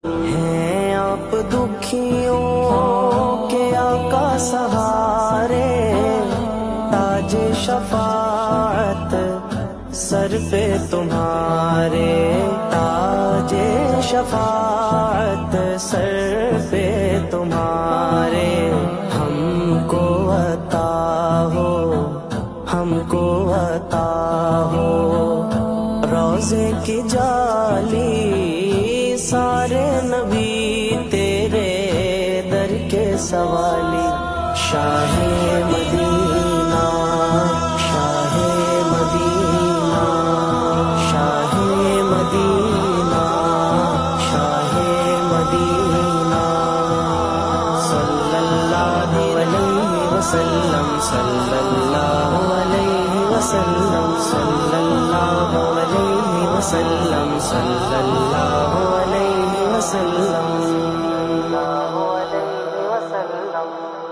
ہیں آپ دکھیوں کے آقا سہارے، تاج شفاعت سر پہ تمہارے، تاج شفاعت سر پہ تمہارے، ہم کو عطا ہو، ہم کو عطا ہو، روزے کی جالی سارے نبی تیرے در کے سوالی، شاہ مدینہ، شاہ مدینہ، شاہ مدینہ، شاہ مدینہ، صلی اللہ علیہ وسلم، صلی اللہ علیہ وسلم، صلی اللہ علیہ وسلم، صلی اللہ علیہ وسلم، صلی اللہ علیہ وسلم۔